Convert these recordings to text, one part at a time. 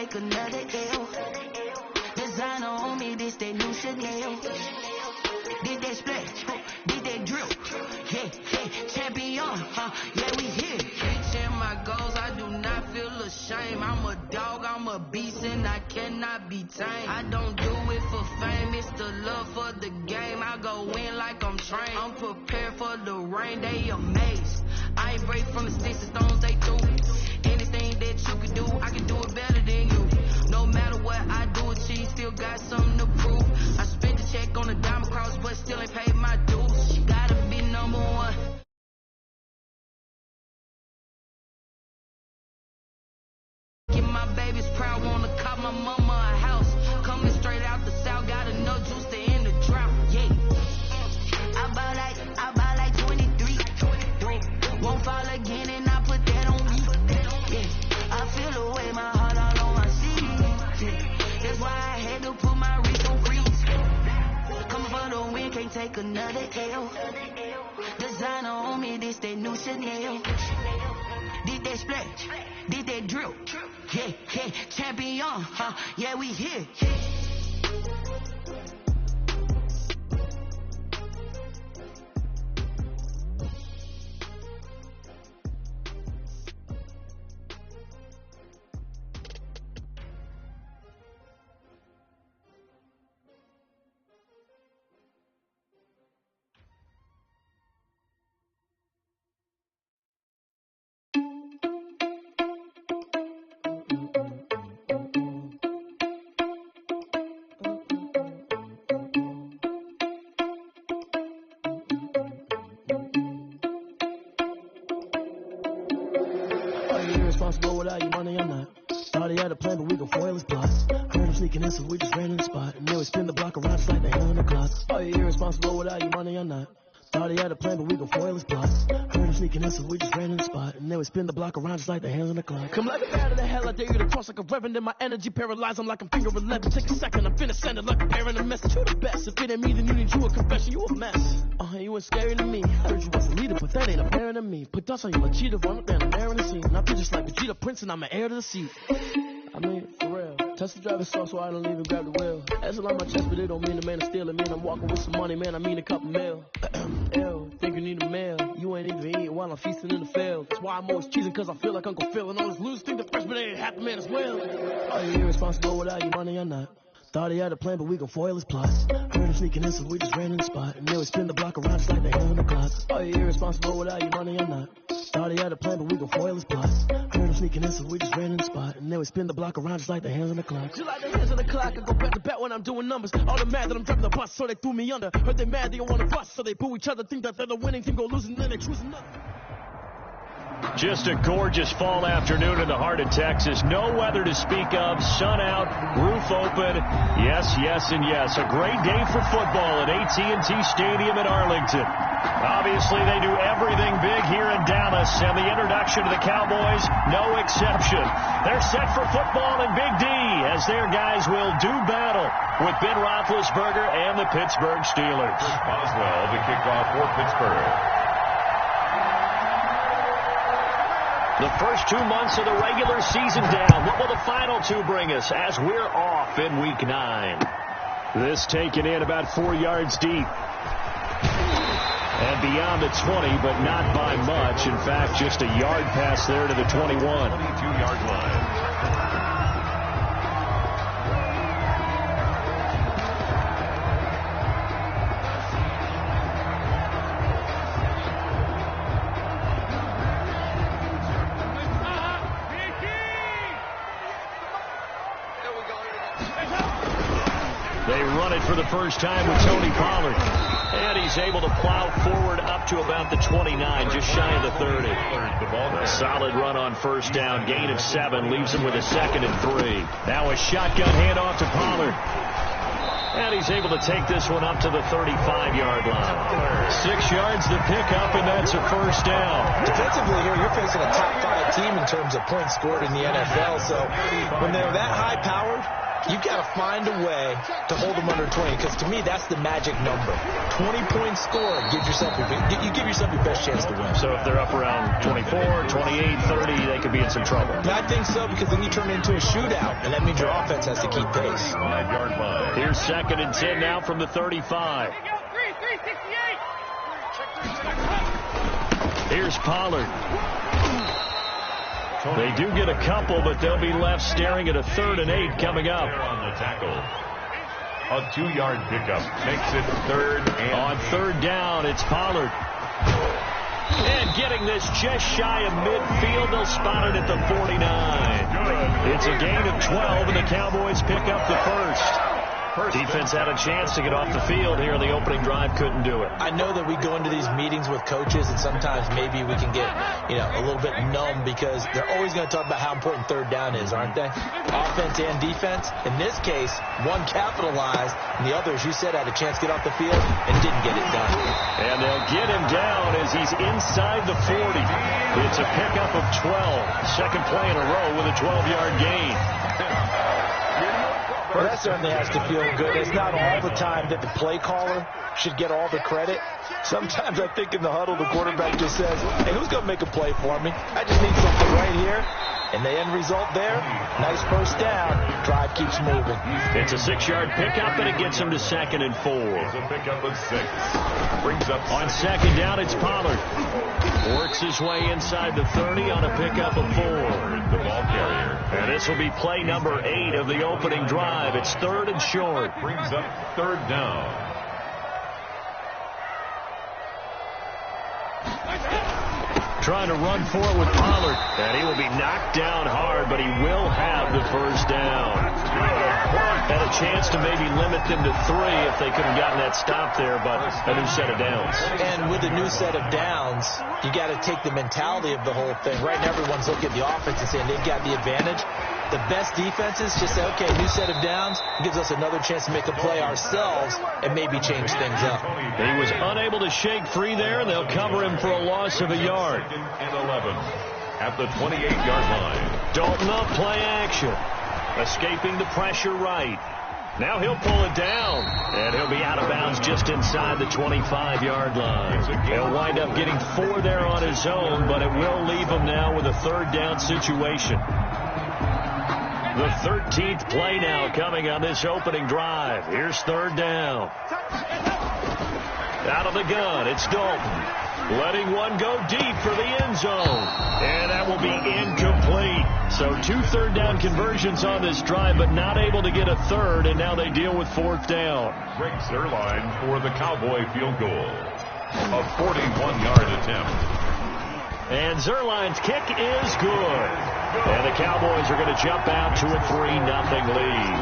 take another L. Designer on me, this that new Chanel. Did that splash, did that drill. Yeah, champion, yeah, we here. Reaching my goals, I do not feel ashamed. I'm a dog, I'm a beast, and I cannot be tamed. I don't do it for fame, it's the love for the game. I go in like I'm trained. I'm prepared for the rain, they amazed. I ain't break from the sticks and stones they threw. Anything that you can do, I can do it better than you. No matter what I do, achieve, still got something to prove. I spent the check on a diamond cross, but still ain't paid my dues. She gotta be number one. Get my babies proud, wanna cop my mama a house. Coming straight out the south, got enough juice to end the drought. Yeah, I buy like 23. Won't fall again, and I put that on me. Yeah, I feel the way my heart all on my sleeve. Yeah, that's why I had to put my wrist on freeze. Coming for the win, can't take another L. Designer on me, this that new Chanel. Did that splash, did that drill. Yeah, champion, yeah, we here. Irresponsible without your money, I'm not. Thought he had a plan, but we gon' foil his plots. Heard him sneaking in, so we just ran in the spot. And then we spin the block around just like the hand on the clock. Are you irresponsible without your money, I'm not. Thought he had a plan, but we gon' foil his plots. Heard him sneaking in, so we just ran in the spot. And then we spin the block around just like the hands on the clock. Come like a bat of the hell, I dare you to cross like a reverend. In my energy paralyzed, I'm like I'm finger 11. Take a second, I'm finna send it like a parent a message. You the best, if it ain't me, then you need you a confession. You a mess. You ain't scary to me. Heard you was a leader, but that ain't apparent to me. Put dust on you like cheetah, run up there and air in the scene. And I feel just like Vegeta Prince, and I'm an heir to the seat. I mean, for real. Touch the driver's sauce so I don't even grab the wheel. That's a lot on my chest, but it don't mean the man is stealing. Man, I'm walking with some money, man, I mean a couple mil. Ew, think you need a meal. You ain't even eating while I'm feasting in the field. That's why I'm always cheesing, cause I feel like Uncle Phil. And all this losers think the freshman ain't half the man as well. Are you irresponsible without your money or not? Thought he had a plan, but we gon' foil his plots. Heard him sneaking in, so we just ran in the spot. And then we spin the block around just like the hand on the clock. Are you irresponsible without your money or not? Thought he had a plan, but we gon' foil his plots. Heard him sneaking in, so we just ran in the spot. And then we spin the block around just like the hands on the clock. Just like the hands on the clock, I go back to back when I'm doing numbers. All the mad that I'm driving the bus, so they threw me under. Heard they mad, they don't wanna bust, so they boo each other. Think that they're the winning team, go losing, then they choose another. Just a gorgeous fall afternoon in the heart of Texas. No weather to speak of. Sun out, roof open. Yes, yes, and yes. A great day for football at AT&T Stadium in Arlington. Obviously, they do everything big here in Dallas, and the introduction to the Cowboys, no exception. They're set for football in Big D as their guys will do battle with Ben Roethlisberger and the Pittsburgh Steelers. Boswell to kick off for Pittsburgh. The first 2 months of the regular season down. What will the final two bring us as we're off in Week 9? This taken in about 4 yards deep. And beyond the 20, but not by much. In fact, just a yard pass there to the 21. 22-yard line. They run it for the first time with Tony Pollard. And he's able to plow forward up to about the 29, just shy of the 30. A solid run on first down. Gain of 7 leaves him with a 2nd and 3. Now a shotgun handoff to Pollard. And he's able to take this one up to the 35-yard line. 6 yards to pick up, and that's a first down. Defensively here, you're facing a top 5 team in terms of points scored in the NFL. So when they're that high-powered, You've got to find a way to hold them under 20, because to me, that's the magic number. 20-point score, you give yourself your best chance to win. So if they're up around 24, 28, 30, they could be in some trouble. I think so, because then you turn it into a shootout, and that means your offense has to keep pace. 5-yard line. Here's 2nd and 10 now from the 35. Here's Pollard. They do get a couple, but they'll be left staring at a 3rd and 8 coming up. On the tackle. A 2-yard pickup makes it 3rd and on 3rd down, it's Pollard. And getting this just shy of midfield, they'll spot it at the 49. It's a gain of 12, and the Cowboys pick up the first. Defense had a chance to get off the field here. The opening drive couldn't do it. I know that we go into these meetings with coaches, and sometimes maybe we can get, a little bit numb, because they're always going to talk about how important 3rd down is, aren't they? Offense and defense. In this case, one capitalized, and the other, as you said, had a chance to get off the field and didn't get it done. And they'll get him down as he's inside the 40. It's a pickup of 12. Second play in a row with a 12-yard gain. Well, that certainly has to feel good. It's not all the time that the play caller should get all the credit. Sometimes I think in the huddle, the quarterback just says, hey, who's going to make a play for me? I just need something right here. And the end result there, nice first down. Drive keeps moving. It's a 6-yard pickup, and it gets him to 2nd and 4. It's a pickup of 6. Brings up on 2nd down, it's Pollard. Works his way inside the 30 on a pickup of 4. The ball carrier. And this will be play number 8 of the opening drive. It's 3rd and short. Brings up 3rd down. Trying to run for it with Pollard. And he will be knocked down hard, but he will have the first down. Had a chance to maybe limit them to 3 if they could have gotten that stop there, but a new set of downs. And with a new set of downs, you got to take the mentality of the whole thing. Right now, everyone's looking at the offense and saying they've got the advantage. The best defenses just say, okay, new set of downs gives us another chance to make a play ourselves and maybe change things up. He was unable to shake free there, and they'll cover him for a loss of a yard. And 11 at the 28-yard line. Dalton up, play action. Escaping the pressure right. Now he'll pull it down, and he'll be out of bounds just inside the 25-yard line. He'll wind up getting 4 there on his own, but it will leave him now with a 3rd down situation. The 13th play now coming on this opening drive. Here's 3rd down. Out of the gun, it's Dalton. Letting one go deep for the end zone. And that will be incomplete. So 2 3rd down conversions on this drive, but not able to get a 3rd, and now they deal with 4th down. Breaks their line for the Cowboy field goal. A 41-yard attempt. And Zerline's kick is good. And the Cowboys are going to jump out to a 3-0 lead.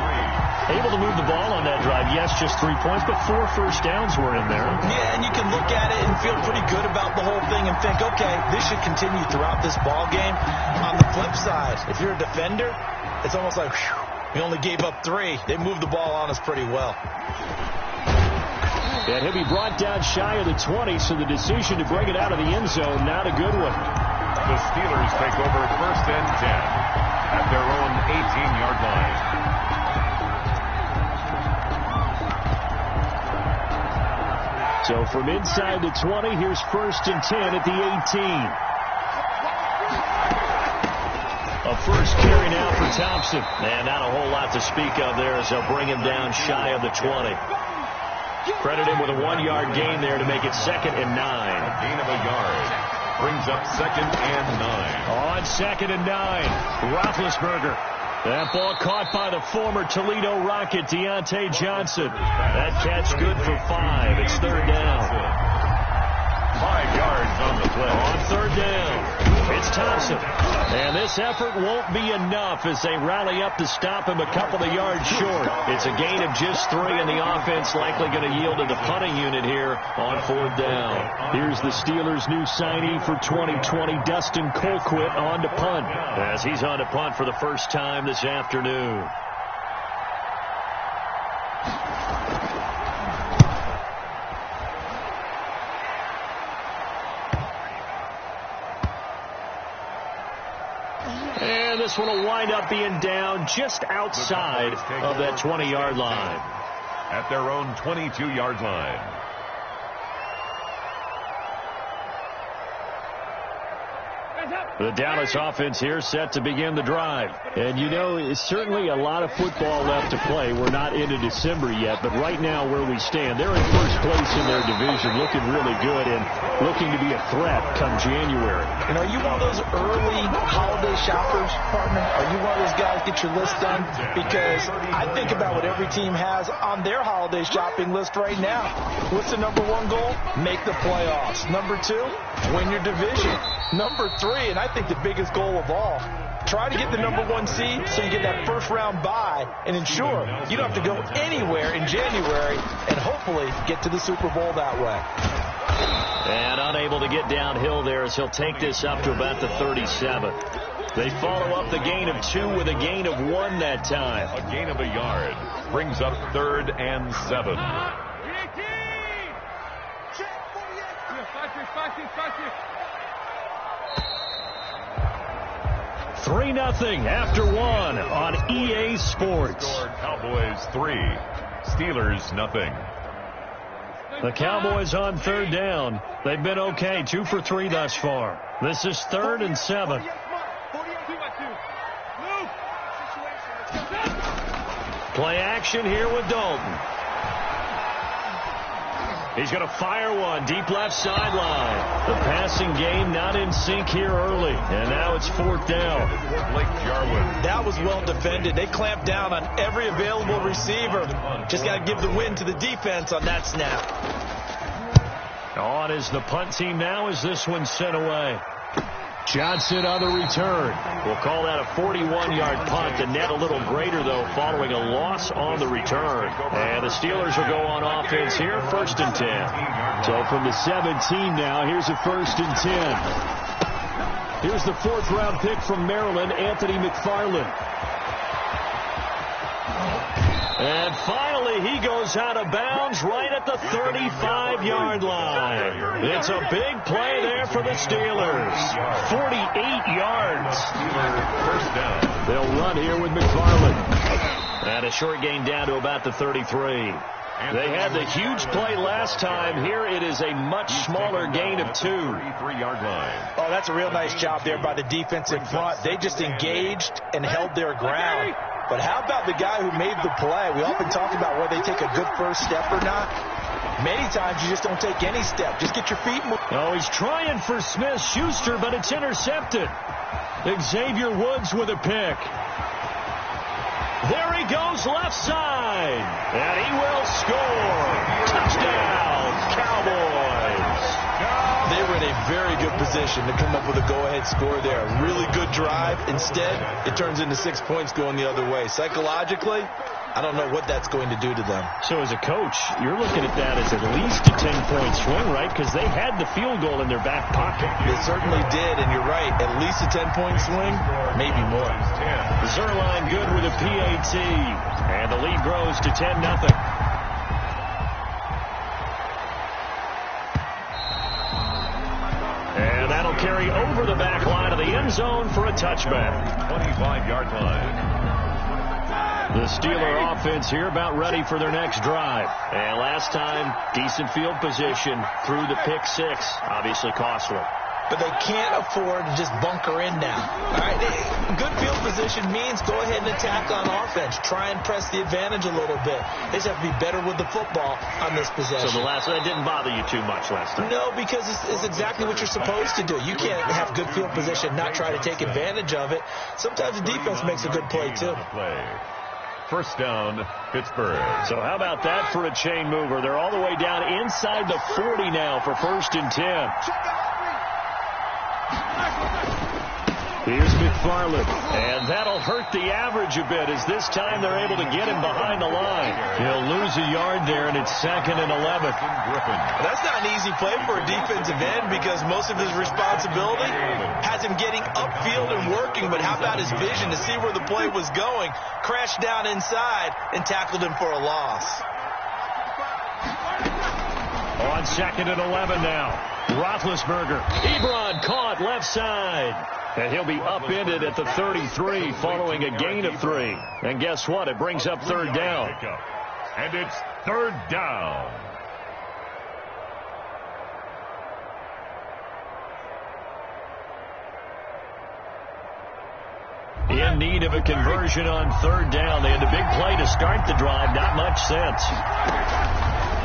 Able to move the ball on that drive. Yes, just 3 points, but 4 first downs were in there. Yeah, and you can look at it and feel pretty good about the whole thing and think, okay, this should continue throughout this ball game. On the flip side, if you're a defender, it's almost like, whew, we only gave up 3. They moved the ball on us pretty well. And he'll be brought down shy of the 20, so the decision to bring it out of the end zone, not a good one. The Steelers take over 1st and 10 at their own 18-yard line. So from inside the 20, here's 1st and 10 at the 18. A first carry now for Thompson. Man, not a whole lot to speak of there as they'll bring him down shy of the 20. Credit him with a 1-yard gain there to make it 2nd and 9. A gain of a yard. Brings up 2nd and 9. On 2nd and 9, Roethlisberger. That ball caught by the former Toledo Rocket, Deontay Johnson. That catch good for 5. It's 3rd down. 5 yards on the play. On 3rd down, it's Thompson. And this effort won't be enough as they rally up to stop him a couple of yards short. It's a gain of just 3, and the offense likely going to yield to the punting unit here on 4th down. Here's the Steelers' new signee for 2020, Dustin Colquitt, on to punt, as he's on to punt for the first time this afternoon. And this one will wind up being down just outside of that 20-yard line. At their own 22-yard line. The Dallas offense here set to begin the drive. And, you know, it's certainly a lot of football left to play. We're not into December yet, but right now where we stand, they're in first place in their division, looking really good and looking to be a threat come January. And are you one of those early holiday shoppers, partner? Are you one of those guys get your list done? Because I think about what every team has on their holiday shopping list right now. What's the number one goal? Make the playoffs. Number two, win your division. Number three, and I think the biggest goal of all, try to get the number one seed so you get that first round bye and ensure you don't have to go anywhere in January and hopefully get to the Super Bowl that way. And unable to get downhill there as he'll take this up to about the 37. They follow up the gain of 2 with a gain of 1 that time. A gain of a yard brings up 3rd and 7. 3-0 after 1 on EA Sports. Cowboys 3, Steelers 0. The Cowboys on 3rd down. They've been okay, 2 for 3 thus far. This is 3rd and 7. Play action here with Dalton. He's going to fire one deep left sideline. The passing game not in sync here early. And now it's 4th down. Blake Jarwin. That was well defended. They clamped down on every available receiver. Just got to give the win to the defense on that snap. On is the punt team now as this one's sent away. Johnson on the return. We'll call that a 41-yard punt. The net a little greater, though, following a loss on the return. And the Steelers will go on offense here, 1st and 10. So from the 17 now, here's a 1st and 10. Here's the 4th-round pick from Maryland, Anthony McFarland. And finally, he goes out of bounds right at the 35-yard line. It's a big play there for the Steelers. 48 yards. First down. They'll run here with McFarland. And a short gain down to about the 33. They had the huge play last time. Here it is a much smaller gain of 2. 33-yard line. Oh, that's a real nice job there by the defense in front. They just engaged and held their ground. But how about the guy who made the play? We often talk about whether they take a good first step or not. Many times you just don't take any step. Just get your feet moving. Oh, he's trying for Smith-Schuster, but it's intercepted. Xavier Woods with a pick. There he goes left side. And he will score. Touchdown, Cowboys. They were in a very good position to come up with a go-ahead score there. A really good drive. Instead, it turns into 6 points going the other way. Psychologically, I don't know what that's going to do to them. So as a coach, you're looking at that as at least a 10-point swing, right? Because they had the field goal in their back pocket. They certainly did, and you're right. At least a 10-point swing, maybe more. Zerline good with a PAT. And the lead grows to 10-0. And that'll carry over the back line of the end zone for a touchback. 25-yard line. The Steeler offense here about ready for their next drive. And last time, decent field position through the pick 6. Obviously costly. But they can't afford to just bunker in now. All right, good field position means go ahead and attack on offense. Try and press the advantage a little bit. They just have to be better with the football on this possession. So that didn't bother you too much last time? No, because it's exactly what you're supposed to do. You can't have good field position, not try to take advantage of it. Sometimes the defense makes a good play, too. First down, Pittsburgh. So how about that for a chain mover? They're all the way down inside the 40 now for 1st and 10. Here's McFarland, and that'll hurt the average a bit as this time they're able to get him behind the line. He'll lose a yard there, and it's 2nd and 11. That's not an easy play for a defensive end because most of his responsibility has him getting upfield and working, but how about his vision to see where the play was going? Crashed down inside and tackled him for a loss. On 2nd and 11 now. Roethlisberger. Ebron caught left side. And he'll be upended at the 33 following a gain of 3. And guess what? It brings up third down. And it's third down. In need of a conversion on third down. They had a big play to start the drive. Not much sense.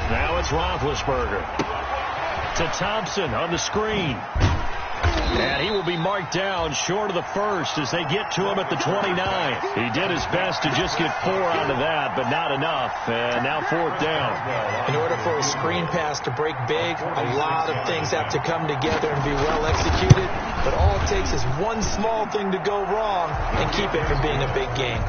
Now it's Roethlisberger. To Thompson on the screen. And he will be marked down short of the first as they get to him at the 29. He did his best to just get 4 out of that, but not enough. And now fourth down. In order for a screen pass to break big, a lot of things have to come together and be well executed. But all it takes is one small thing to go wrong and keep it from being a big game.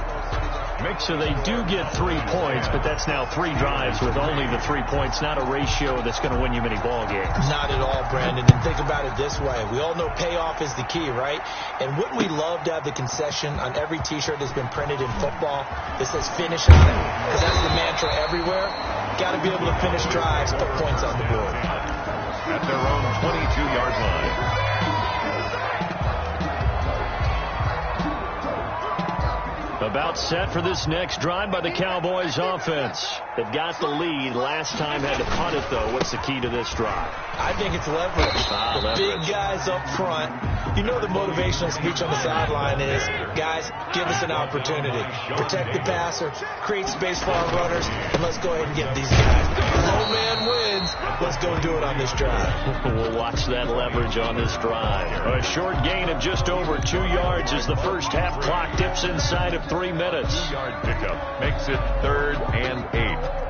So they do get 3 points, but that's now 3 drives with only the 3 points, not a ratio that's going to win you many ball games. Not at all, Brandon. And think about it this way. We all know payoff is the key, right? And wouldn't we love to have the concession on every T-shirt that's been printed in football that says finish on it? Because that's the mantra everywhere. Got to be able to finish drives, put points on the board. At their own 22-yard line. About set for this next drive by the Cowboys offense. They've got the lead. Last time had to punt it, though. What's the key to this drive? I think it's leverage. The big guys up front. You know the motivational speech on the sideline is, guys, give us an opportunity. Protect the passer, create space for our runners, and let's go ahead and get these guys. Low man wins. Let's go do it on this drive. We'll watch that leverage on this drive. A short gain of just over 2 yards as the first half clock dips inside of 3 minutes. 2-yard pickup makes it 3rd and 8.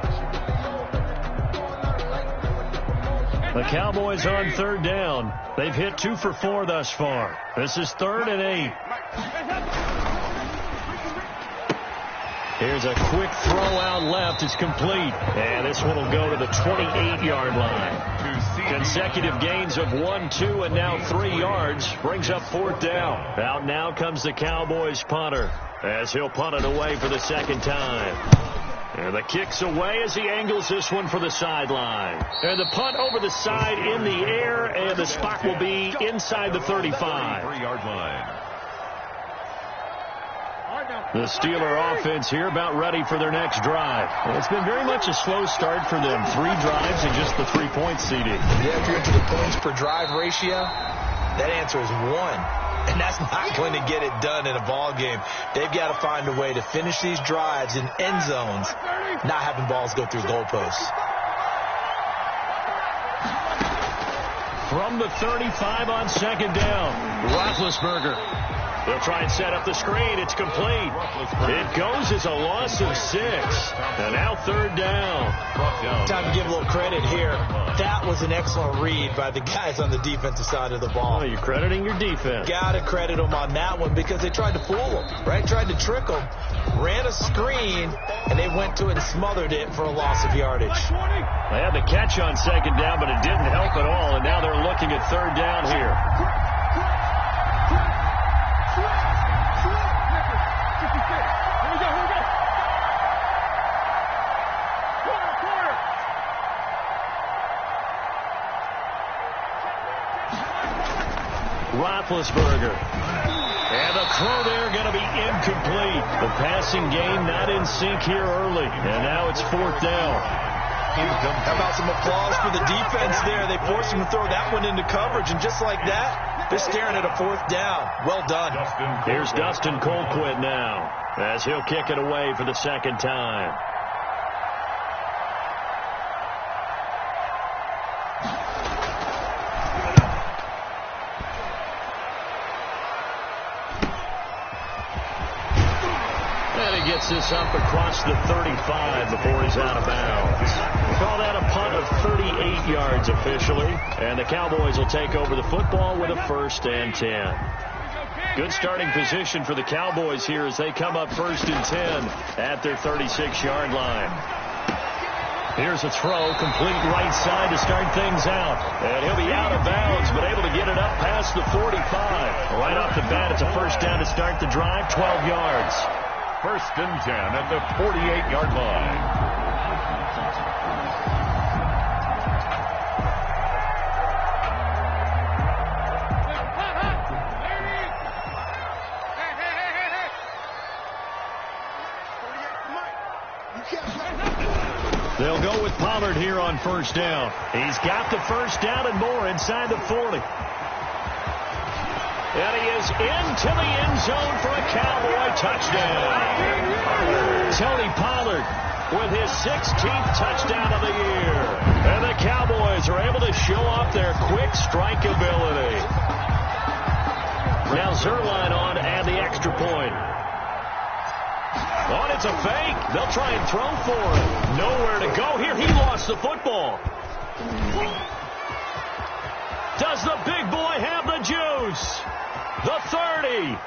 The Cowboys on third down. They've hit 2 for 4 thus far. This is 3rd and 8. Here's a quick throw out left. It's complete. And this one will go to the 28-yard line. Consecutive gains of 1, 2, and now 3 yards. Brings up fourth down. Out now comes the Cowboys punter as he'll punt it away for the second time. And the kick's away as he angles this one for the sideline. And the punt over the side in the air, and the spot will be inside the 35. 3-yard line. The Steeler offense here about ready for their next drive. Well, it's been very much a slow start for them. 3 drives and just the 3-point CD. Yeah, if you're into the points per drive ratio, that answer is 1. And that's not going to get it done in a ball game. They've got to find a way to finish these drives in end zones, not having balls go through goalposts. From the 35 on second down, Roethlisberger. They'll try and set up the screen. It's complete. It goes as a loss of 6. And now third down. Time to give a little credit here. That was an excellent read by the guys on the defensive side of the ball. Oh, you're crediting your defense. Got to credit them on that one because they tried to fool them, right? Tried to trick them. Ran a screen, and they went to it and smothered it for a loss of yardage. They had the catch on second down, but it didn't help at all. And now they're looking at third down here. Roethlisberger. And the throw there going to be incomplete. The passing game not in sync here early. And now it's fourth down. How about some applause for the defense there? They forced him to throw that one into coverage, and just like that, they're staring at a fourth down. Well done. Here's Dustin Colquitt now as he'll kick it away for the second time. Gets this up across the 35 before he's out of bounds. We call that a punt of 38 yards officially, and the Cowboys will take over the football with a 1st and 10. Good starting position for the Cowboys here as they come up 1st and 10 at their 36-yard line. Here's a throw, complete right side to start things out. And he'll be out of bounds, but able to get it up past the 45. Right off the bat, it's a 1st down to start the drive, 12 yards. 1st and 10 at the 48-yard line. They'll go with Pollard here on first down. He's got the first down and more inside the 40. And he is into the end zone for a Cowboy touchdown. Tony Pollard with his 16th touchdown of the year. And the Cowboys are able to show off their quick strike ability. Now Zerline on to add the extra point. Oh, it's a fake. They'll try and throw for it. Nowhere to go here. He lost the football. Does the big boy have the juice? The 30.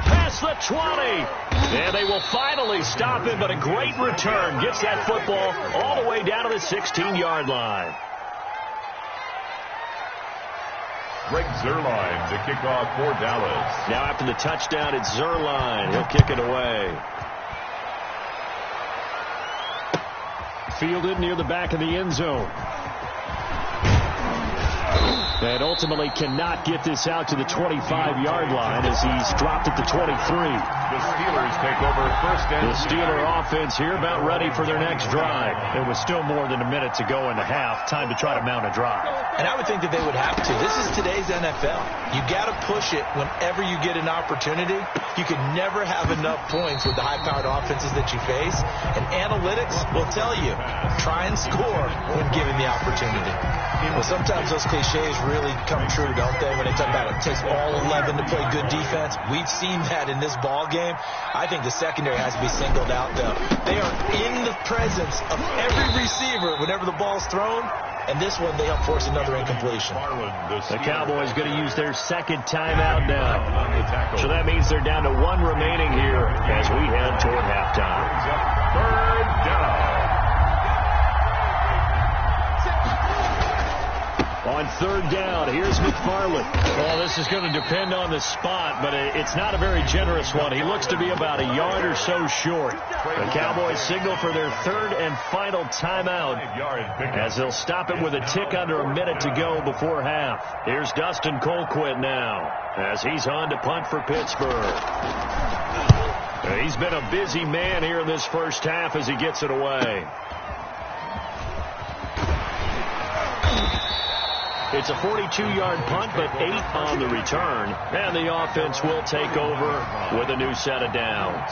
Past the 20. And they will finally stop him, but a great return. Gets that football all the way down to the 16-yard line. Greg Zerline to kick off for Dallas. Now after the touchdown, it's Zerline. He'll kick it away. Fielded near the back of the end zone. And ultimately cannot get this out to the 25-yard line as he's dropped at the 23. The Steelers take over first and the Steeler offense here about ready for their next drive. There was still more than a minute to go in the half. Time to try to mount a drive. And I would think that they would have to. This is today's NFL. You got to push it whenever you get an opportunity. You can never have enough points with the high-powered offenses that you face. And analytics will tell you, try and score when given the opportunity. Well, sometimes those cliches really come true, don't they? When they talk about it takes all 11 to play good defense. We've seen that in this ball game. I think the secondary has to be singled out, though. They are in the presence of every receiver whenever the ball's thrown. And this one, they help force another incompletion. The Cowboys going to use their second timeout now. So that means they're down to one remaining here as we head toward halftime. third down. On third down, here's McFarland. Well, this is going to depend on the spot, but it's not a very generous one. He looks to be about a yard or so short. The Cowboys signal for their third and final timeout as they'll stop it with a tick under a minute to go before half. Here's Dustin Colquitt now as he's on to punt for Pittsburgh. He's been a busy man here in this first half as he gets it away. It's a 42-yard punt, but 8 on the return. And the offense will take over with a new set of downs.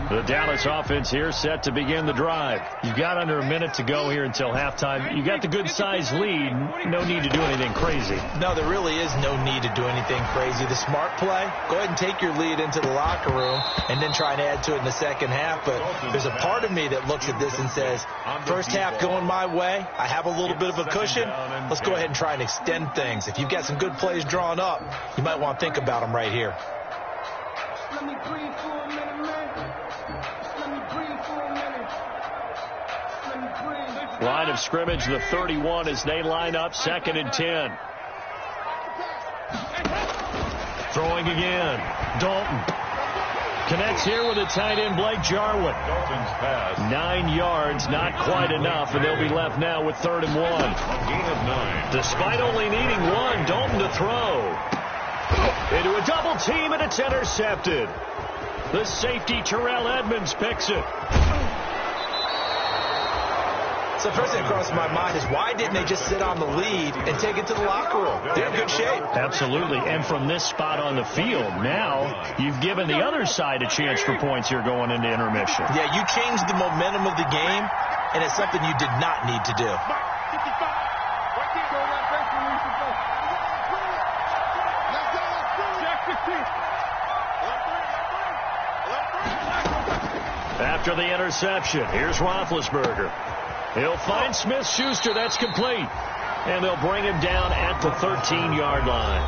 The Dallas offense here set to begin the drive. You've got under a minute to go here until halftime. You got the good-sized lead. No need to do anything crazy. No, there really is no need to do anything crazy. The smart play, go ahead and take your lead into the locker room and then try and add to it in the second half. But there's a part of me that looks at this and says, first half going my way. I have a little bit of a cushion. Let's go ahead and try and extend things. If you've got some good plays drawn up, you might want to think about them right here. Let me breathe for a minute, man. Let me breathe for a minute. Let me breathe. Line of scrimmage, the 31 as they line up, 2nd and 10. Throwing again. Dalton. Connects here with a tight end, Blake Jarwin. Dalton's pass. 9 yards, not quite enough, and they'll be left now with 3rd and 1. Gain of 9. Despite only needing 1, Dalton to throw. Into a double team, and it's intercepted. The safety, Terrell Edmonds, picks it. So first thing that crosses my mind is why didn't they just sit on the lead and take it to the locker room? They're in good shape. Absolutely. And from this spot on the field, now you've given the other side a chance for points here going into intermission. Yeah, you changed the momentum of the game, and it's something you did not need to do. After the interception, here's Roethlisberger. He'll find Smith-Schuster. That's complete. And they'll bring him down at the 13-yard line.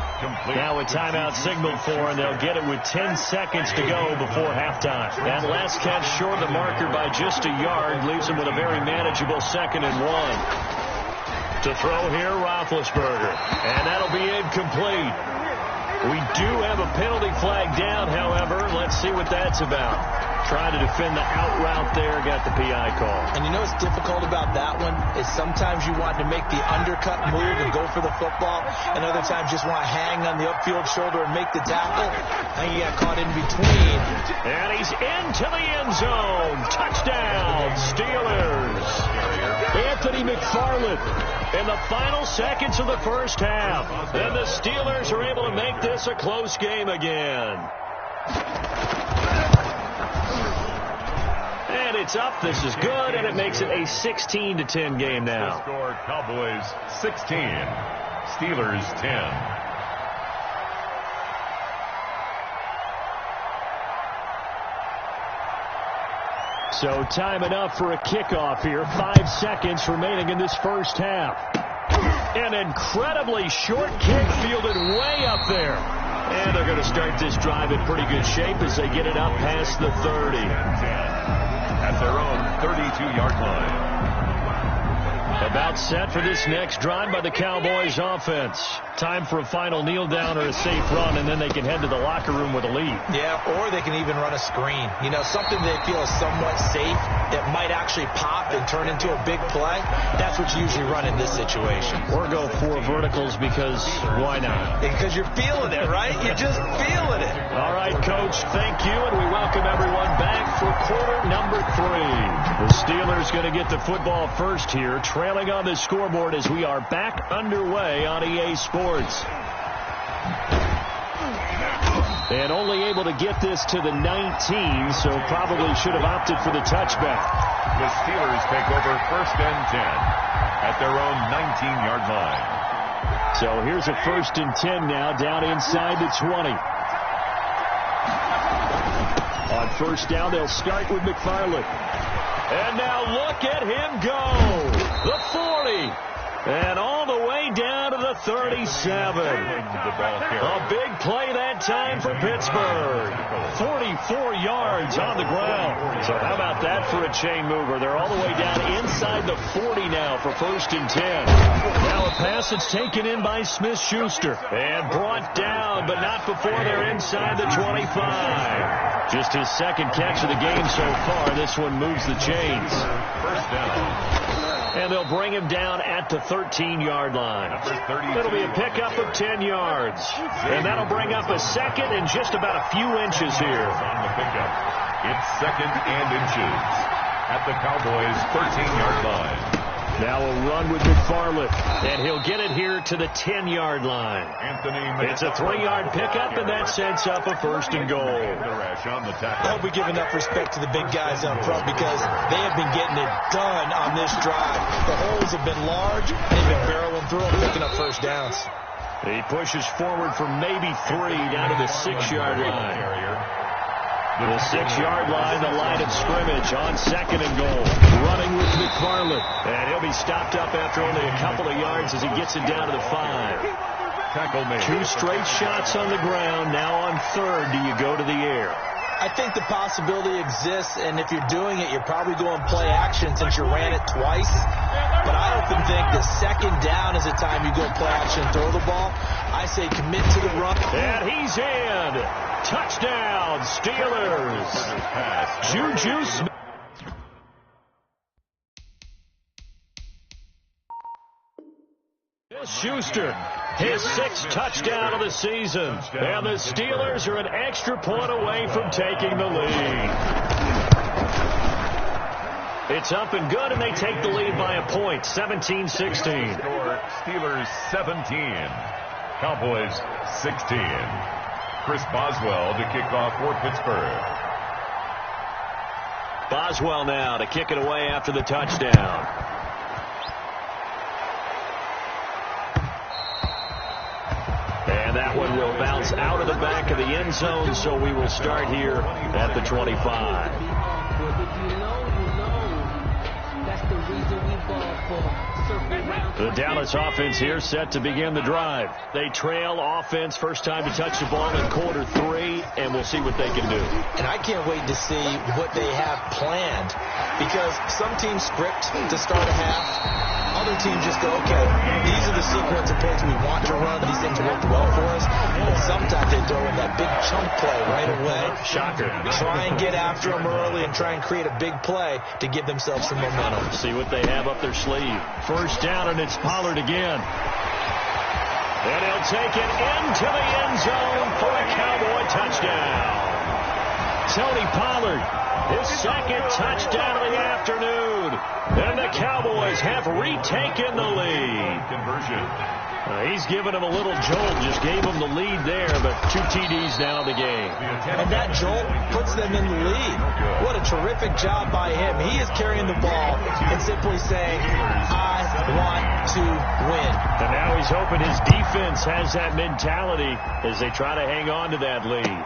Now a timeout signaled for, and they'll get it with 10 seconds to go before halftime. That last catch short of the marker by just a yard leaves him with a very manageable 2nd and 1. To throw here, Roethlisberger. And that'll be incomplete. We do have a penalty flag down, however. Let's see what that's about. Trying to defend the out route there, got the PI call. And you know what's difficult about that one is sometimes you want to make the undercut move and go for the football, and other times just want to hang on the upfield shoulder and make the tackle. I think he got caught in between. And he's into the end zone. Touchdown, Steelers. Anthony McFarland in the final seconds of the first half. And the Steelers are able to make this a close game again. And it's up. This is good, and it makes it a 16-10 game now. The score, Cowboys 16, Steelers 10. So time enough for a kickoff here. 5 seconds remaining in this first half. An incredibly short kick fielded way up there. And they're going to start this drive in pretty good shape as they get it up past the 30. At their own 32-yard line. About set for this next drive by the Cowboys offense. Time for a final kneel down or a safe run, and then they can head to the locker room with a lead. Yeah, or they can even run a screen. You know, something they feel is somewhat safe that might actually pop and turn into a big play. That's what you usually run in this situation. Or go 4 verticals because why not? Because you're feeling it, right? You're just feeling it. All right, Coach, thank you, and we welcome everyone back for quarter number 3. The Steelers going to get the football first here, trailing on the scoreboard as we are back underway on EA Sports. And only able to get this to the 19, so probably should have opted for the touchback. The Steelers take over first and 10 at their own 19-yard line. So here's a first and 10 now, down inside the 20. On first down, they'll start with McFarland. And now look at him go. The 40. And all the way down to the 37. A big play that time for Pittsburgh. 44 yards on the ground. So how about that for a chain mover? They're all the way down inside the 40 now for first and 10. Now a pass that's taken in by Smith-Schuster. And brought down, but not before they're inside the 25. Just his second catch of the game so far. This one moves the chains. First down. And they'll bring him down at the 13-yard line. It'll be a pickup of 10 yards. And that'll bring up a second and just about a few inches here. On the pickup. It's second and inches at the Cowboys' 13-yard line. Now a run with McFarland, and he'll get it here to the 10-yard line. It's a 3-yard pickup, and that sets up a first and goal. I hope we give enough respect to the big guys up front because they have been getting it done on this drive. The holes have been large. They've been barreling through them, picking up first downs. He pushes forward for maybe 3 down to the 6-yard line. The 6-yard line, the line of scrimmage on second and goal. Running with McFarland. And he'll be stopped up after only a couple of yards as he gets it down to the 5. Tackle made. 2 straight shots on the ground. Now on third, do you go to the air? I think the possibility exists, and if you're doing it, you're probably going play action since you ran it twice. But I often think the second down is the time you go play action and throw the ball. I say commit to the run. And he's in. Touchdown, Steelers. Juju Smith. Schuster, his 6th touchdown of the season. And the Steelers are an extra point away from taking the lead. It's up and good, and they take the lead by a point, 17-16. Steelers 17, Cowboys 16. Chris Boswell to kick off for Pittsburgh. Boswell now to kick it away after the touchdown. And that one will bounce out of the back of the end zone, so we will start here at the 25. That's the reason we ball for. The Dallas offense here set to begin the drive. They trail offense, first time to touch the ball in quarter 3, and we'll see what they can do. And I can't wait to see what they have planned, because some teams script to start a half. Other teams just go, okay, these are the sequence of plays we want to run. These things work well for us. But sometimes they throw in that big chunk play right away. Shocker. Try and get after them early and try and create a big play to give themselves some momentum. See what they have up their sleeve. First down, and it's Pollard again. And he'll take it into the end zone for a Cowboy touchdown. Tony Pollard, his second touchdown of the afternoon. And the Cowboys have retaken the lead. Conversion. He's given him a little jolt, just gave him the lead there, but 2 TDs now in the game. And that jolt puts them in the lead. What a terrific job by him. He is carrying the ball and simply saying, I want to win. And now he's hoping his defense has that mentality as they try to hang on to that lead.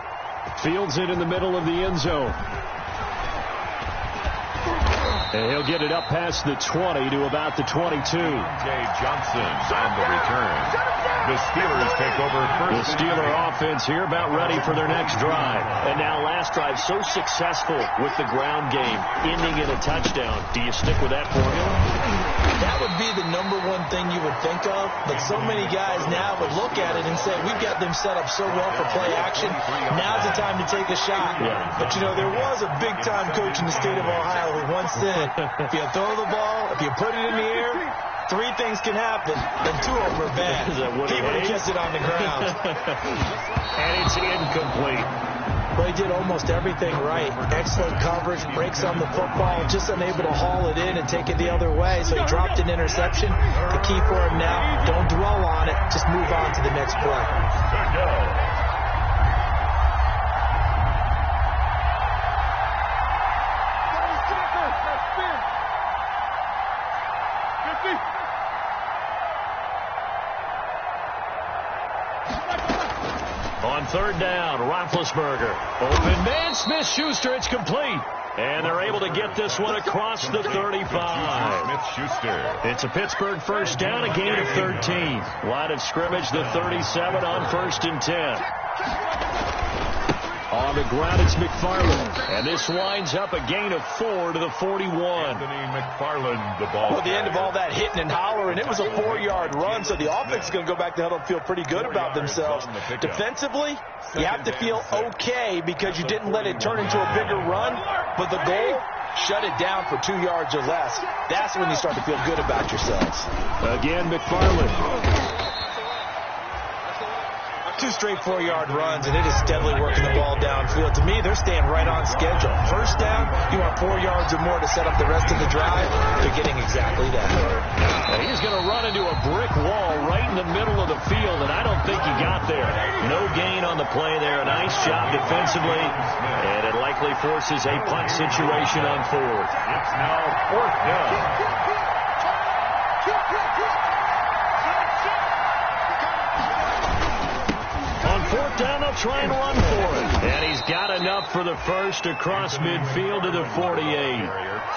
Fields it in the middle of the end zone. And he'll get it up past the 20 to about the 22. Jay Johnson on the return. The Steelers take over first. The Steeler offense here about ready for their next drive. And now last drive so successful with the ground game, ending in a touchdown. Do you stick with that formula? That would be the number one thing you would think of, but so many guys now would look at it and say, we've got them set up so well for play action. Now's the time to take a shot. Yeah. But, you know, there was a big-time coach in the state of Ohio who once said, if you throw the ball, if you put it in the air, 3 things can happen, and 2 of them are bad. He would have kissed it on the ground. And it's incomplete. But he did almost everything right. Excellent coverage, breaks on the football, just unable to haul it in and take it the other way. So he dropped an interception. The key for him now, don't dwell on it. Just move on to the next play. On third down, Roethlisberger. Open man, Smith-Schuster, it's complete. And they're able to get this one across the 35. Smith-Schuster. It's a Pittsburgh first down, a gain of 13. Line of scrimmage, the 37 on 1st and 10. On the ground, it's McFarland. And this winds up a gain of 4 to the 41. Anthony McFarland, the ball. Well, the end of all that hitting and hollering, it was a 4-yard run, so the offense is going to go back to huddle and feel pretty good about themselves. Defensively, you have to feel okay because you didn't let it turn into a bigger run, but the goal, shut it down for 2 yards or less. That's when you start to feel good about yourselves. Again, McFarland. 2 straight 4-yard runs, and it is steadily working the ball downfield. To me, they're staying right on schedule. First down, you want 4 yards or more to set up the rest of the drive. They're getting exactly that. And he's going to run into a brick wall right in the middle of the field, and I don't think he got there. No gain on the play there. A nice job defensively, and it likely forces a punt situation on 4th. It's now 4th down. On 4th down, they'll try and run for it. And he's got enough for the first across midfield to the 48.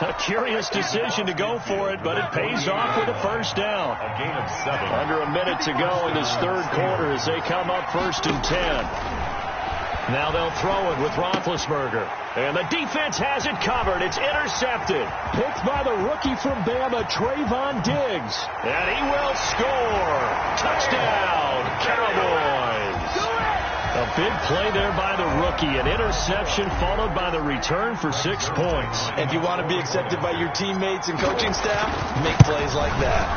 A curious decision to go for it, but it pays off with a first down. A gain of 7. Under a minute to go in this 3rd quarter as they come up 1st and 10. Now they'll throw it with Roethlisberger. And the defense has it covered. It's intercepted. Picked by the rookie from Bama, Trayvon Diggs. And he will score. Touchdown, Cowboys. A big play there by the rookie. An interception followed by the return for 6 points. If you want to be accepted by your teammates and coaching staff, make plays like that.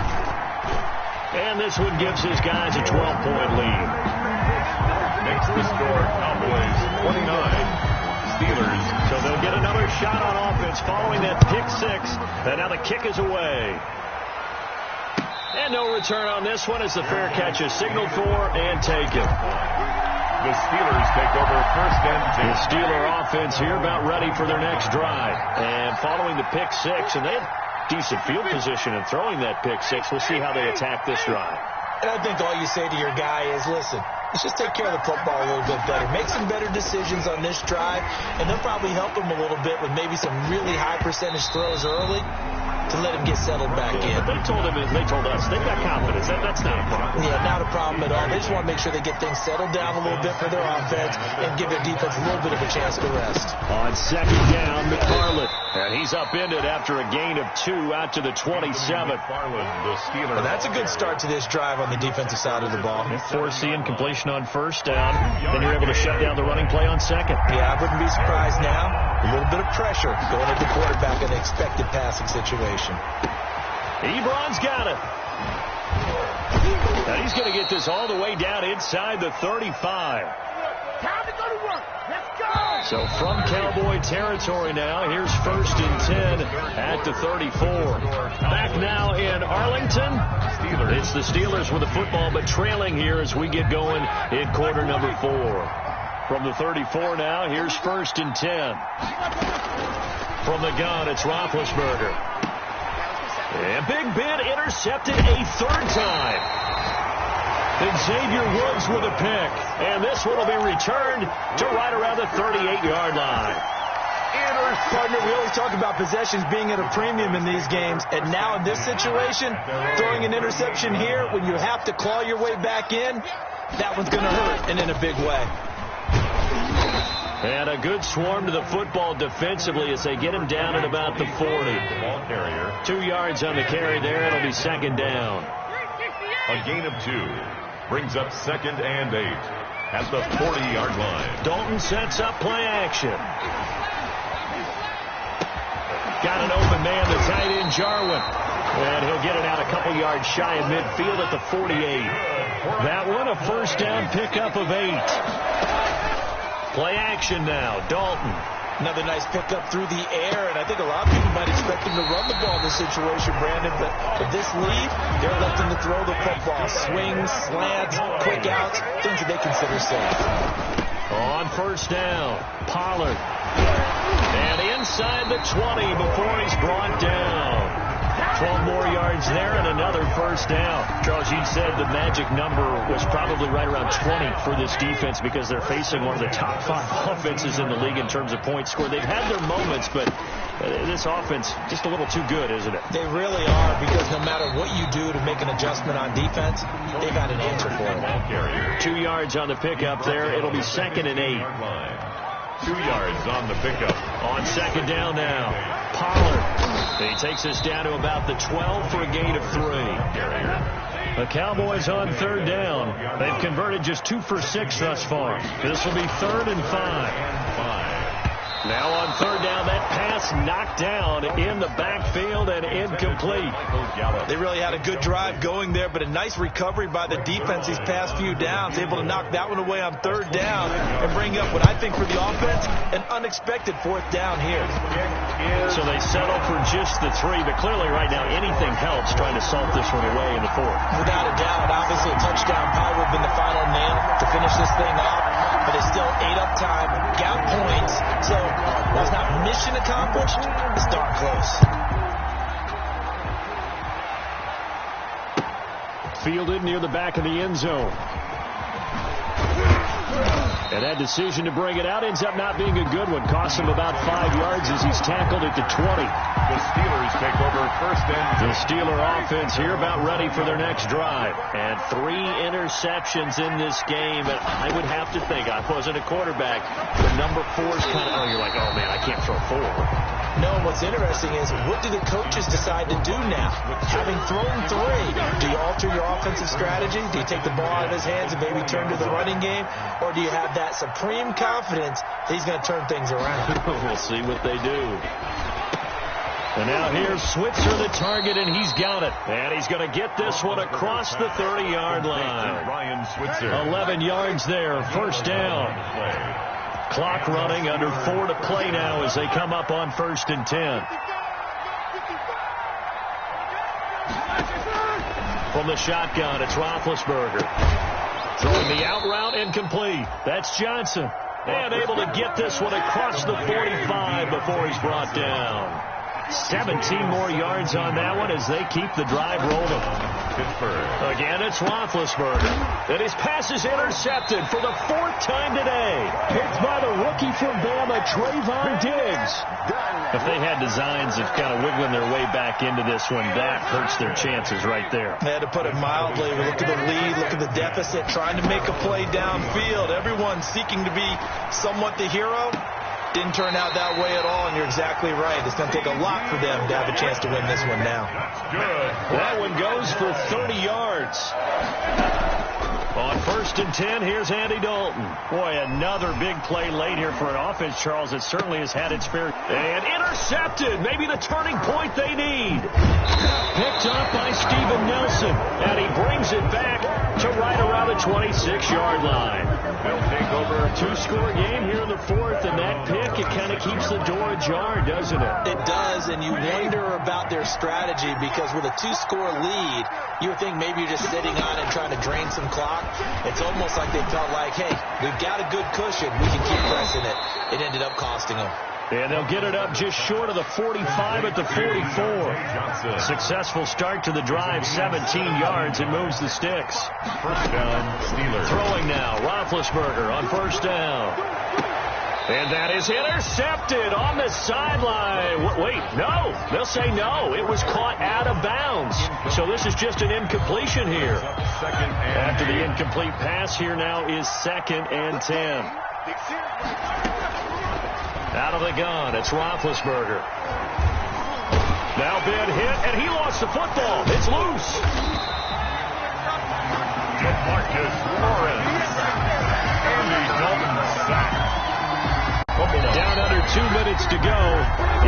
And this one gives his guys a 12-point lead. Makes the score Cowboys 29, Steelers. So they'll get another shot on offense following that pick 6. And now the kick is away. And no return on this one as the fair catch is signaled for and taken. The Steelers take over 1st and 10. The Steeler offense here about ready for their next drive. And following the pick 6, and they have decent field position in throwing that pick 6. We'll see how they attack this drive. And I think all you say to your guy is, listen, let's just take care of the football a little bit better. Make some better decisions on this drive, and they'll probably help him a little bit with maybe some really high percentage throws early to let him get settled back in. But they told us, they've got confidence. That's not a problem. Yeah, not a problem at all. They just want to make sure they get things settled down a little bit for their offense and give their defense a little bit of a chance to rest. On second down, McFarland. And he's upended after a gain of 2 out to the 27. Well, that's a good start to this drive on the defensive side of the ball. Forcing completion on first down. Then you're able to shut down the running play on second. Yeah, I wouldn't be surprised now. A little bit of pressure going at the quarterback in an expected passing situation. Ebron's got it. Now he's going to get this all the way down inside the 35. Time to go to work. Let's go. So from Cowboy territory now, here's 1st and 10 at the 34. Back now in Arlington. It's the Steelers with the football, but trailing here as we get going in quarter number 4. From the 34 now, here's 1st and 10. From the gun, it's Roethlisberger. And Big Ben intercepted a 3rd time. Xavier Woods with a pick. And this one will be returned to right around the 38-yard line. Partner, we always talk about possessions being at a premium in these games. And now in this situation, throwing an interception here when you have to claw your way back in, that one's going to hurt, and in a big way. And a good swarm to the football defensively as they get him down at about the 40. 2 yards on the carry there. It'll be second down. A gain of 2 brings up 2nd and 8 at the 40-yard line. Dalton sets up play action. Got an open man, the tight end, Jarwin. And he'll get it out a couple yards shy of midfield at the 48. That one a first down pickup of 8. Play action now, Dalton. Another nice pickup through the air, and I think a lot of people might expect him to run the ball in this situation, Brandon, but with this lead, they're electing to throw the football. Swings, slants, quick outs, things that they consider safe. On first down, Pollard. And inside the 20 before he's brought down. 12 more yards there and another first down. Charles, you said the magic number was probably right around 20 for this defense because they're facing one of the top 5 offenses in the league in terms of points scored. They've had their moments, but this offense just a little too good, isn't it? They really are, because no matter what you do to make an adjustment on defense, they've got an answer for it. 2 yards on the pickup there. It'll be 2nd and 8. 2 yards on the pickup. On second down now, Pollard. He takes us down to about the 12 for a gain of 3. The Cowboys on 3rd down. They've converted just 2 for 6 thus far. This will be 3rd and 5. Now on 3rd down, that pass knocked down in the backfield and incomplete. They really had a good drive going there, but a nice recovery by the defense these past few downs. Able to knock that one away on 3rd down and bring up what I think for the offense, an unexpected 4th down here. So they settle for just the 3, but clearly right now anything helps trying to salt this one away in the 4th. Without a doubt, obviously a touchdown probably would have been the final nail to finish this thing off, but they still ate up time, got points, so while it's not mission accomplished, it's darn close. Fielded near the back of the end zone. And that decision to bring it out ends up not being a good one. Costs him about 5 yards as he's tackled at the 20. The Steelers take over 1st and 10. The Steeler offense here about ready for their next drive. And 3 interceptions in this game. And I would have to think, I wasn't a quarterback, the number 4 is kind of, you're like, oh man, I can't throw 4. No, what's interesting is, what do the coaches decide to do now? Having thrown 3, do you alter your offensive strategy? Do you take the ball out of his hands and maybe turn to the running game? Or do you have that supreme confidence that he's going to turn things around? We'll see what they do. And now here's Switzer, the target, and he's got it. And he's going to get this one across the 30-yard line. Ryan Switzer. 11 yards there, first down. Clock running, under 4 to play now as they come up on 1st and 10. From the shotgun, it's Roethlisberger. Throwing the out route, incomplete. That's Johnson. And able to get this one across the 45 before he's brought down. 17 more yards on that one as they keep the drive rolling. Again, it's Roethlisberger. And his pass is intercepted for the 4th time today. Picked by the rookie from Bama, Trayvon Diggs. If they had designs of kind of wiggling their way back into this one, that hurts their chances right there. They had to put it mildly. Look at the lead, look at the deficit, trying to make a play downfield. Everyone seeking to be somewhat the hero. Didn't turn out that way at all, and you're exactly right. It's going to take a lot for them to have a chance to win this one now. That one goes for 30 yards. On 1st and 10, here's Andy Dalton. Boy, another big play late here for an offense, Charles, that certainly has had its fair. And intercepted. Maybe the turning point they need. Picked up by Steven Nelson. And he brings it back to right around the 26-yard line. They'll take over a 2-score game here in the 4th, and that pick, it kind of keeps the door ajar, doesn't it? It does, and you wonder about their strategy because with a 2-score lead, you would think maybe you're just sitting on it trying to drain some clock. It's almost like they felt like, hey, we've got a good cushion. We can keep pressing it. It ended up costing them. And they'll get it up just short of the 45 at the 44. Successful start to the drive, 17 yards, and moves the sticks. 1st down, Steelers. Throwing now, Roethlisberger on 1st down. And that is intercepted on the sideline. Wait, no. They'll say no. It was caught out of bounds. So this is just an incompletion here. After the incomplete pass, here now is 2nd and 10. Out of the gun, it's Roethlisberger. Now been hit, and he lost the football. It's loose. DeMarcus Lawrence. Andy Dalton sack. Down under 2 minutes to go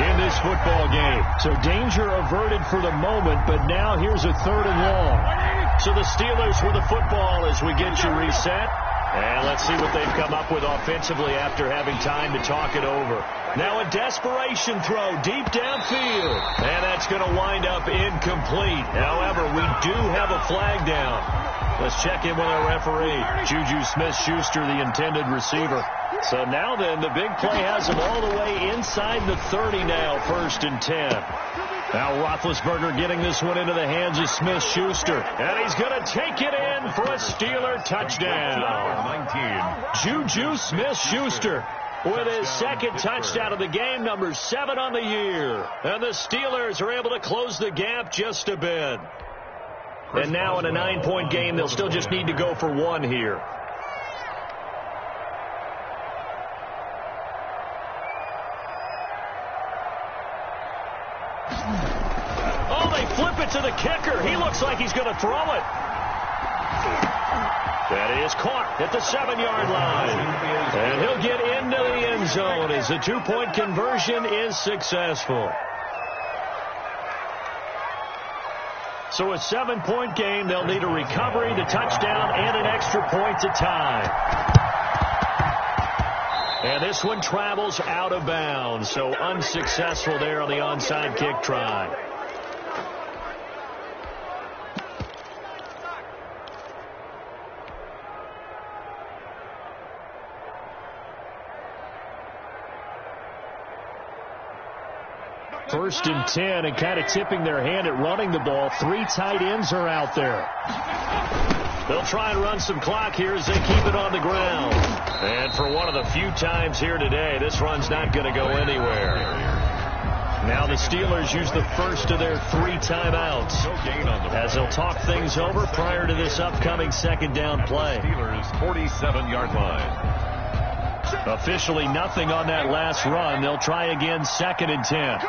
in this football game. So danger averted for the moment, but now here's a 3rd and long. So the Steelers with the football as we get you reset. And let's see what they've come up with offensively after having time to talk it over. Now a desperation throw deep downfield. And that's going to wind up incomplete. However, we do have a flag down. Let's check in with our referee, Juju Smith-Schuster, the intended receiver. So now then, the big play has him all the way inside the 30 now, 1st and 10. Now Roethlisberger getting this one into the hands of Smith-Schuster. And he's going to take it in for a Steeler touchdown. 19. Juju Smith-Schuster with his 2nd touchdown of the game, number 7 on the year. And the Steelers are able to close the gap just a bit. And now in a 9-point game, they'll still just need to go for 1 here. Oh, they flip it to the kicker. He looks like he's going to throw it. That is caught at the 7-yard line. And he'll get into the end zone as the 2-point conversion is successful. So a 7-point game. They'll need a recovery, the touchdown, and an extra point to tie. And this one travels out of bounds. So unsuccessful there on the onside kick try. First and 10, and kind of tipping their hand at running the ball. 3 tight ends are out there. They'll try and run some clock here as they keep it on the ground. And for one of the few times here today, this run's not going to go anywhere. Now the Steelers use the first of their 3 timeouts as they'll talk things over prior to this upcoming 2nd down play. Steelers 47-yard line. Officially nothing on that last run. They'll try again, 2nd and 10.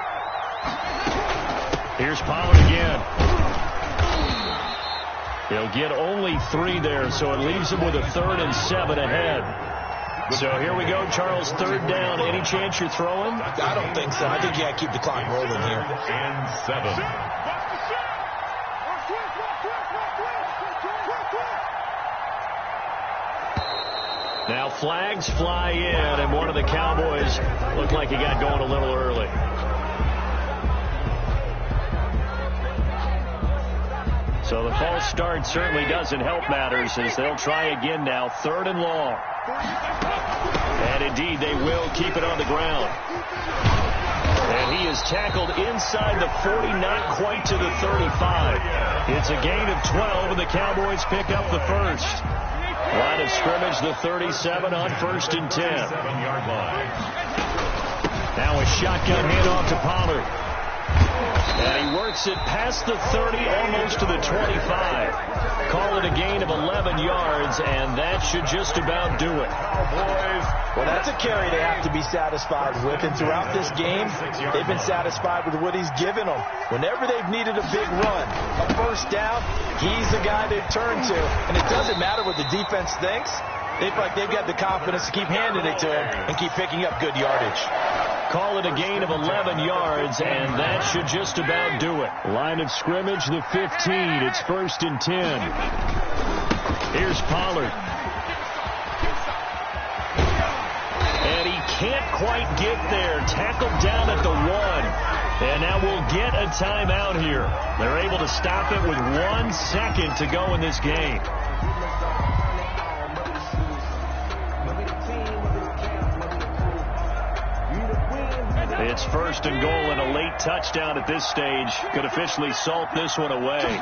Here's Pollard again. He'll get only 3 there, so it leaves him with a 3rd and 7 ahead. So here we go, Charles, 3rd down. Any chance you're throwing? I don't think so. I think you got to keep the clock rolling here. And 7. Now flags fly in, and one of the Cowboys looked like he got going a little early. So the false start certainly doesn't help matters as they'll try again now, 3rd and long. And indeed, they will keep it on the ground. And he is tackled inside the 40, not quite to the 35. It's a gain of 12, and the Cowboys pick up the first. Line of scrimmage, the 37 on 1st and 10. 7-yard line. Now a shotgun handoff to Pollard. And he works it past the 30, almost to the 25. Call it a gain of 11 yards, and that should just about do it. Well, that's a carry they have to be satisfied with, and throughout this game, they've been satisfied with what he's given them. Whenever they've needed a big run, a first down, he's the guy they've turned to. And it doesn't matter what the defense thinks. They feel like they've got the confidence to keep handing it to him and keep picking up good yardage. Call it a gain of 11 yards, and that should just about do it. Line of scrimmage, the 15. It's 1st and 10. Here's Pollard. And he can't quite get there. Tackled down at the 1. And now we'll get a timeout here. They're able to stop it with 1 second to go in this game. It's 1st and goal, and a late touchdown at this stage could officially salt this one away.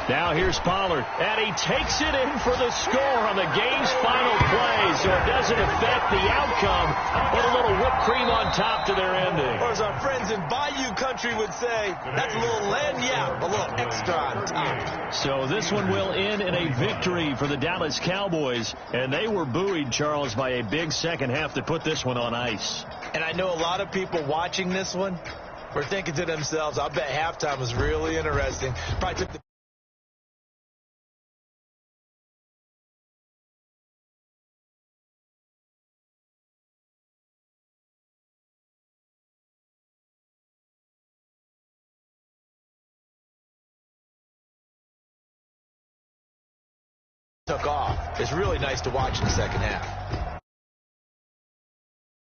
Now here's Pollard, and he takes it in for the score on the game's final play, so it doesn't affect the outcome, but a little whipped cream on top to their ending. Or as our friends in Bayou Country would say, that's a little lagniappe, a little extra on top. So this one will end in a victory for the Dallas Cowboys, and they were buoyed, Charles, by a big second half to put this one on ice. And I know a lot of people watching this one were thinking to themselves, I bet halftime was really interesting. Probably took the took off. It's really nice to watch in the second half.